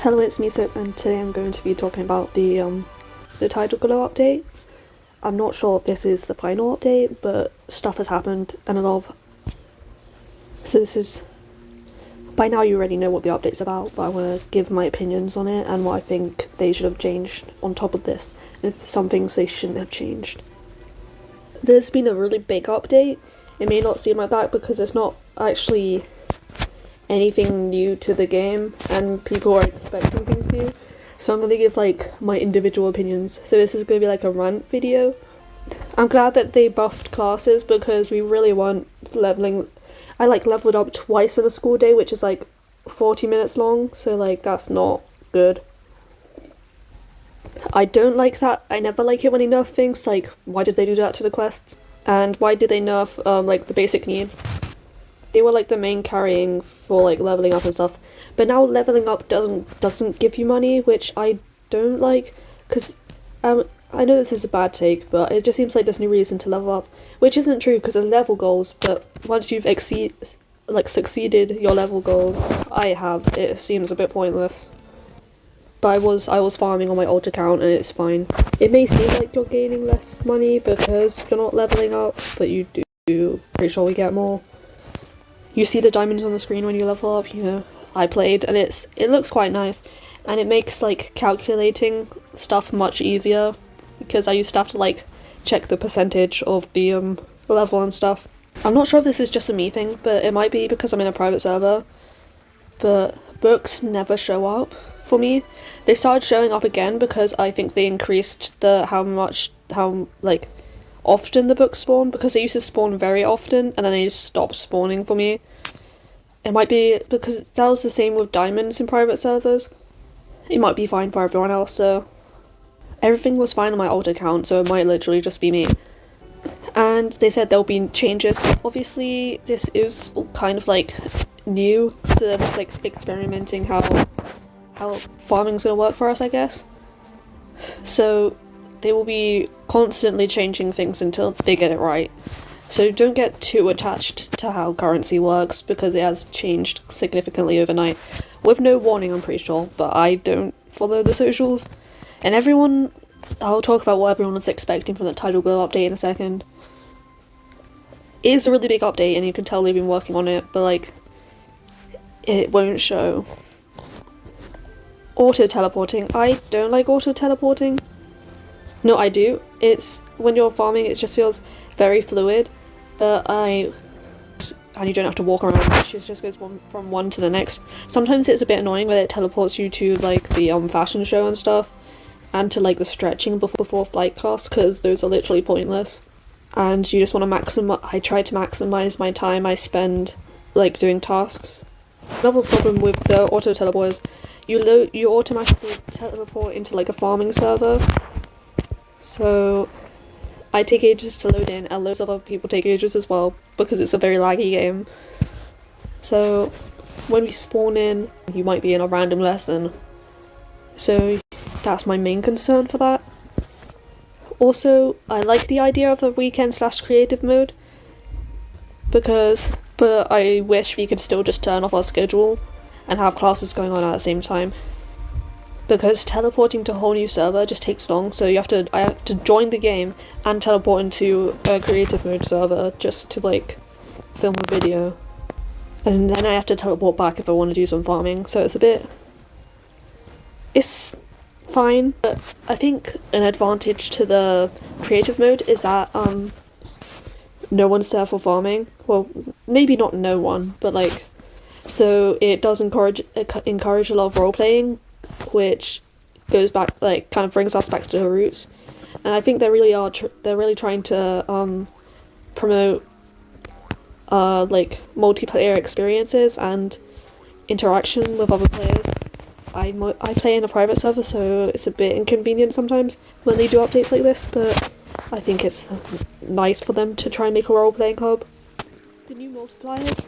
Hello, it's Miso, and today I'm going to be talking about the Tidalglow update. I'm not sure if this is the final update, but stuff has happened, and a lot of... So this is... By now you already know what the update's about, but I want to give my opinions on it, and what I think they should have changed on top of this, and some things they shouldn't have changed. There's been a really big update. It may not seem like that because it's not actually anything new to the game and people are expecting things new, so I'm going to give my individual opinions. So this is going to be like a rant video. I'm glad that they buffed classes because we really want leveling. I leveled up twice in a school day, which is 40 minutes long, so that's not good. I don't like that. I never like it when they nerf things. Why did they do that to the quests? And why did they nerf the basic needs? They were the main carrying for leveling up and stuff, but now leveling up doesn't give you money, which I don't like, because I know this is a bad take, but it just seems like there's no reason to level up, which isn't true because there's level goals, but once you've succeeded your level goals, it seems a bit pointless. But I was farming on my alt account and it's fine. It may seem like you're gaining less money because you're not leveling up, but you do. Pretty sure we get more. You see the diamonds on the screen when you level up, I played, and it looks quite nice, and it makes calculating stuff much easier, because I used to have to check the percentage of the level and stuff. I'm not sure if this is just a me thing, but it might be because I'm in a private server, but books never show up for me. They started showing up again because I think they increased how often the books spawn, because they used to spawn very often and then they just stopped spawning for me. It might be because that was the same with diamonds in private servers. It might be fine for everyone else, so everything was fine on my old account, so it might literally just be me. And they said there'll be changes. Obviously this is kind of new, so they're just experimenting how farming's gonna work for us, I guess. So they will be constantly changing things until they get it right. So don't get too attached to how currency works, because it has changed significantly overnight. With no warning, I'm pretty sure, but I don't follow the socials. And I'll talk about what everyone was expecting from the Tidalglow update in a second. It is a really big update, and you can tell they've been working on it, but it won't show. Auto-teleporting. I don't like auto-teleporting. No, I do. It's when you're farming, it just feels very fluid, and you don't have to walk around. It just goes from one to the next. Sometimes it's a bit annoying when it teleports you to the fashion show and stuff, and to the stretching before flight class, because those are literally pointless. And you just want to I try to maximize my time I spend doing tasks. Another problem with the auto teleport is you automatically teleport into a farming server. So I take ages to load in, and loads of other people take ages as well, because it's a very laggy game. So when we spawn in, you might be in a random lesson. So that's my main concern for that. Also, I like the idea of the weekend/creative mode, but I wish we could still just turn off our schedule and have classes going on at the same time. Because teleporting to a whole new server just takes long, so I have to join the game and teleport into a creative mode server just to film a video. And then I have to teleport back if I want to do some farming, so it's fine. But I think an advantage to the creative mode is that no one's there for farming. Well, maybe not no one, but so it does encourage a lot of role playing, which goes back, kind of brings us back to the roots. And I think they really are they're really trying to promote multiplayer experiences and interaction with other players. I play in a private server, so it's a bit inconvenient sometimes when they do updates like this, but I think it's nice for them to try and make a role-playing hub. The new multipliers,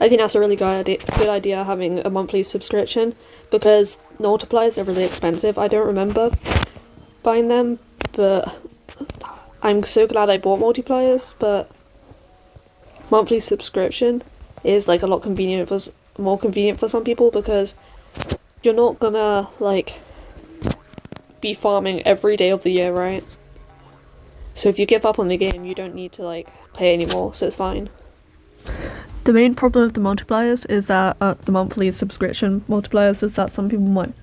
I think that's a really good idea, having a monthly subscription, because multipliers are really expensive. I don't remember buying them, but I'm so glad I bought multipliers. But monthly subscription is a lot more convenient for some people, because you're not gonna, like, be farming every day of the year, right? So if you give up on the game, you don't need to, like, play anymore, so it's fine. The main problem with the multipliers is that, the monthly subscription multipliers, is that some people might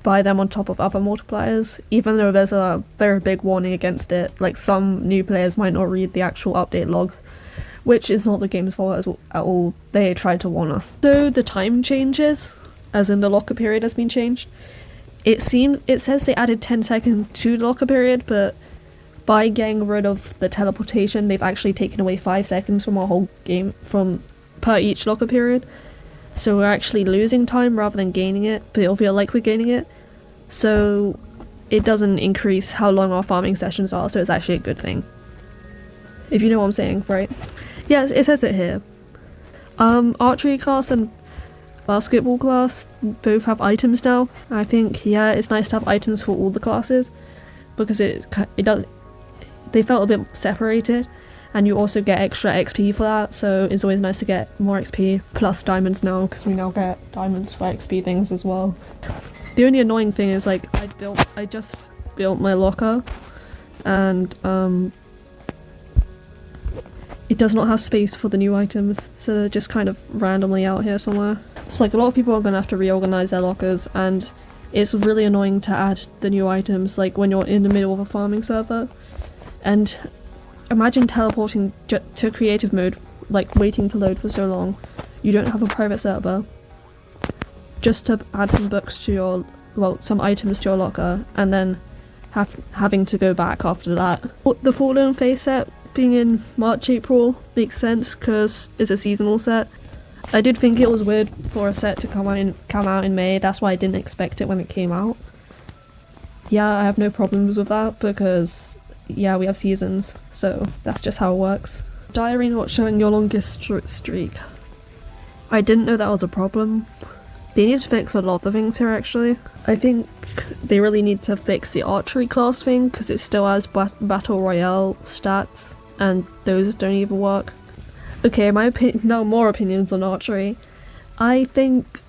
buy them on top of other multipliers, even though there's a very big warning against it. Like, some new players might not read the actual update log, which is not the game's fault at all. They tried to warn us. So the time changes, as in the locker period has been changed. It says they added 10 seconds to the locker period, but by getting rid of the teleportation, they've actually taken away 5 seconds from our whole game, per each locker period. So we're actually losing time rather than gaining it, but it'll feel like we're gaining it. So it doesn't increase how long our farming sessions are, so it's actually a good thing. If you know what I'm saying, right? Yes, it says it here. Archery class and basketball class both have items now. I think, yeah, it's nice to have items for all the classes, because they felt a bit separated, and you also get extra XP for that, so it's always nice to get more XP, plus diamonds now, because we now get diamonds for XP things as well. The only annoying thing is, like, I just built my locker, and it does not have space for the new items, so they're just kind of randomly out here somewhere. So, like, a lot of people are gonna have to reorganize their lockers, and it's really annoying to add the new items, like, when you're in the middle of a farming server. And imagine teleporting to creative mode, like, waiting to load for so long. You don't have a private server, just to add some books to some items to your locker, and then having to go back after that. The Fallen Face set being in March, April makes sense, because it's a seasonal set. I did think it was weird for a set to come out in May, that's why I didn't expect it when it came out. Yeah, I have no problems with that, because, yeah, we have seasons, so that's just how it works. Diary not showing your longest streak. I didn't know that was a problem. They need to fix a lot of the things here, actually. I think they really need to fix the archery class thing, because it still has battle royale stats, and those don't even work. Okay, now more opinions on archery. I think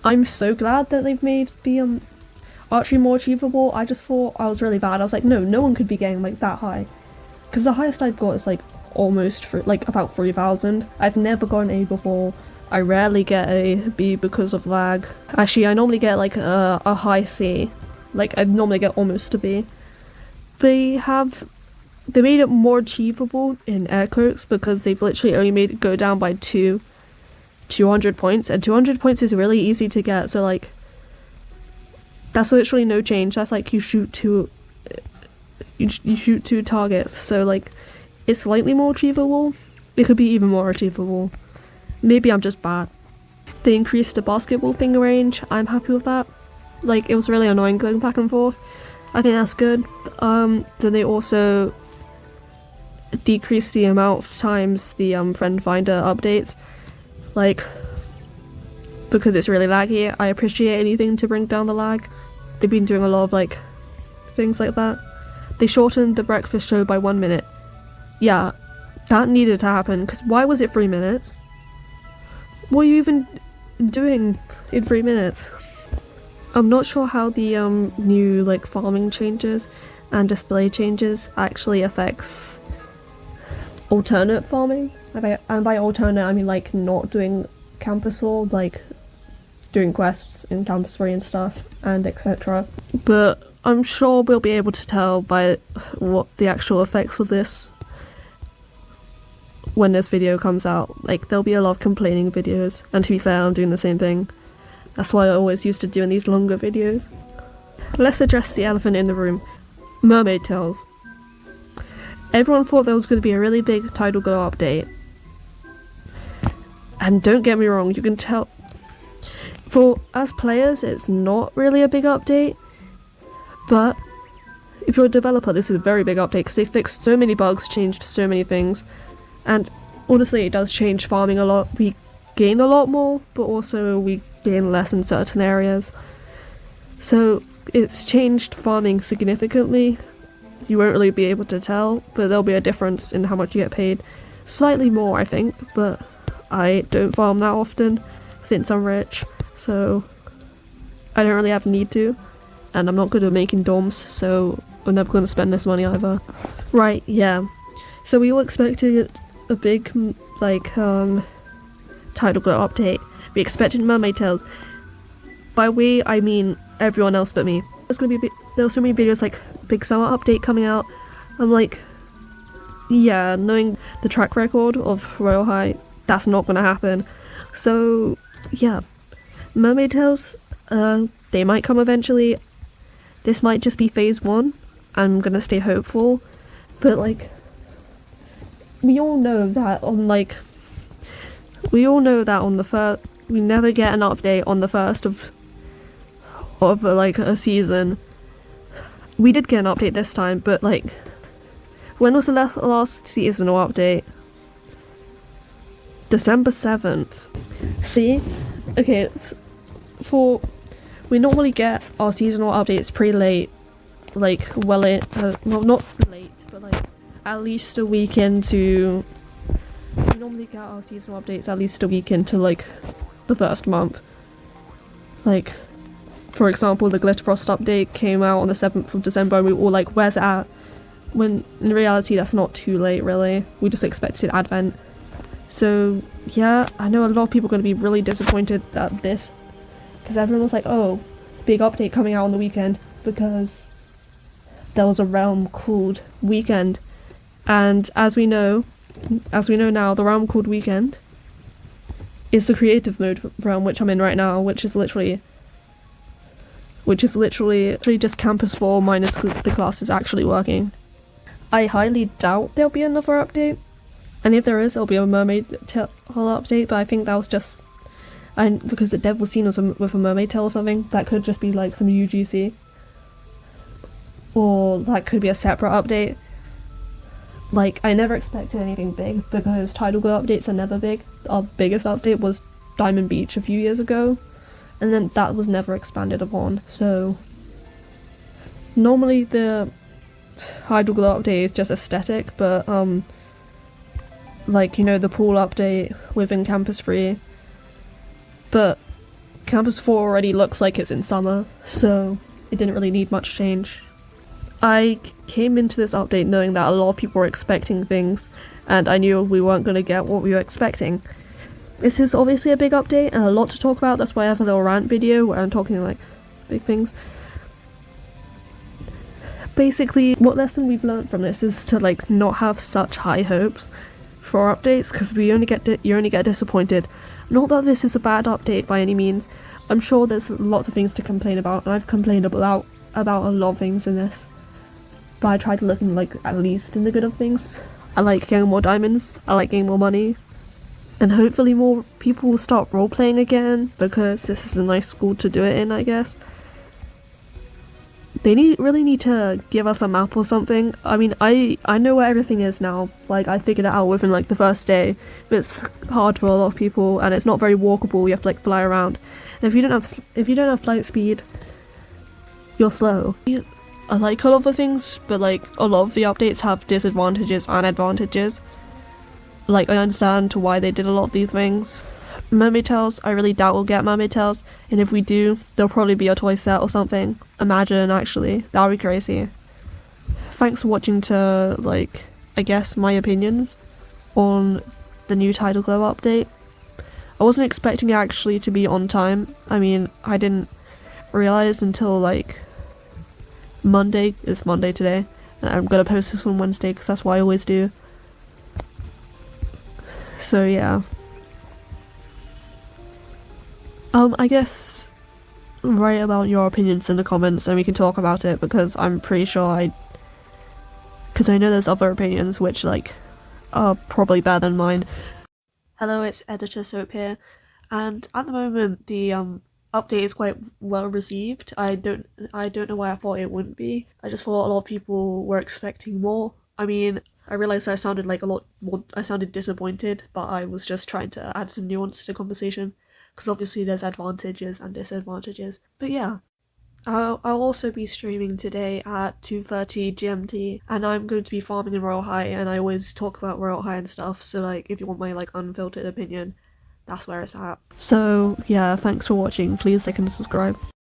I'm so glad that they've made the archery more achievable. I just thought I was really bad. I was like, no one could be getting, like, that high, because the highest I've got is, like, about 3,000. I've never got an A before. I rarely get a B because of lag. Actually, I normally get, like, a high C. Like, I normally get almost a B. They made it more achievable in air quotes, because they've literally only made it go down by 200 points, and 200 points is really easy to get, so, like, that's literally no change. That's like you shoot two targets, so, like, it's slightly more achievable. It could be even more achievable. Maybe I'm just bad. They increased the basketball finger range. I'm happy with that. Like, it was really annoying going back and forth. I think that's good. Then they also decreased the amount of times the friend finder updates, like, because it's really laggy. I appreciate anything to bring down the lag. They've been doing a lot of, like, things like that. They shortened the breakfast show by 1 minute. Yeah, that needed to happen, because why was it 3 minutes? What are you even doing in 3 minutes? I'm not sure how the new, like, farming changes and display changes actually affects alternate farming. And by alternate, I mean, like, not doing campus or, like, doing quests in campus 3 and stuff, and etc. But I'm sure we'll be able to tell by what the actual effects of this when this video comes out. Like, there'll be a lot of complaining videos, and to be fair, I'm doing the same thing. That's why I always used to doing these longer videos. Let's address the elephant in the room. Mermaid tails. Everyone thought there was going to be a really big Tidalglow update. And don't get me wrong, you can tell, for us players, it's not really a big update, but if you're a developer, this is a very big update, because they fixed so many bugs, changed so many things, and honestly, it does change farming a lot. We gain a lot more, but also we gain less in certain areas. So it's changed farming significantly. You won't really be able to tell, but there'll be a difference in how much you get paid. Slightly more, I think, but I don't farm that often since I'm rich, so I don't really have need to, and I'm not good at making dorms, so I'm never going to spend this money either. Right, yeah. So we were expecting a big, like, Tidalglow update. We expected Mermaid Tales. By we, I mean everyone else but me. There were so many videos like big summer update coming out. I'm like, yeah, knowing the track record of Royal High, that's not gonna happen. So yeah, Mermaid Tales, they might come eventually. This might just be phase 1. I'm gonna stay hopeful, but like, we all know that on the first, we never get an update on the first of like a season. We did get an update this time, but like, when was the last seasonal update? December 7th. See? Okay, we normally get our seasonal updates pretty late, like well not late, but like at least a week into. We normally get our seasonal updates at least a week into like the first month. Like, for example, the Glitterfrost update came out on the 7th of December and we were all like, where's it at? When in reality that's not too late really. We just expected Advent. So yeah, I know a lot of people are going to be really disappointed at this, because everyone was like, oh, big update coming out on the weekend, because there was a realm called Weekend. And as we know now, the realm called Weekend is the creative mode realm, which I'm in right now, which is literally just Campus 4 minus the classes actually working. I highly doubt there'll be another update, and if there is, it'll be a Mermaid Tale update, but I think that was just because the dev was seen with a Mermaid Tale or something. That could just be like some UGC, or that could be a separate update. Like, I never expected anything big, because Tidalglow updates are never big. Our biggest update was Diamond Beach a few years ago, and then that was never expanded upon. So normally the Tidalglow update is just aesthetic, but like, you know, the pool update within Campus 3, but Campus 4 already looks like it's in summer, so it didn't really need much change. I came into this update knowing that a lot of people were expecting things, and I knew we weren't going to get what we were expecting. This is obviously a big update and a lot to talk about, that's why I have a little rant video where I'm talking like big things. Basically, what lesson we've learned from this is to like not have such high hopes for updates, because you only get disappointed. Not that this is a bad update by any means. I'm sure there's lots of things to complain about, and I've complained about a lot of things in this. But I try to look in, like, at least in the good of things. I like getting more diamonds, I like getting more money, and hopefully more people will start role-playing again, because this is a nice school to do it in, I guess. They really need to give us a map or something. I mean, I know where everything is now. Like, I figured it out within like the first day, but it's hard for a lot of people, and it's not very walkable. You have to like fly around, and if you don't have flight speed, you're slow. I like a lot of the things, but like a lot of the updates have disadvantages and advantages. Like, I understand why they did a lot of these things. Mermaid Tales, I really doubt we'll get Mermaid Tales, and if we do, there'll probably be a toy set or something. Imagine, actually, that would be crazy. Thanks for watching to, like, I guess my opinions on the new Tidalglow update. I wasn't expecting it actually to be on time. I mean, I didn't realise until like Monday. It's Monday today, and I'm gonna post this on Wednesday because that's what I always do. So yeah. I guess write about your opinions in the comments and we can talk about it, because I'm pretty sure because I know there's other opinions which like are probably better than mine. Hello, it's Editor Soap here, and at the moment the update is quite well received. I don't know why I thought it wouldn't be. I just thought a lot of people were expecting more. I mean, I realised I sounded like a lot more, I sounded disappointed, but I was just trying to add some nuance to the conversation, because obviously there's advantages and disadvantages. But yeah, I'll also be streaming today at 2:30 GMT, and I'm going to be farming in Royal High, and I always talk about Royal High and stuff, so like if you want my like unfiltered opinion, that's where it's at. So yeah, thanks for watching, please like and subscribe.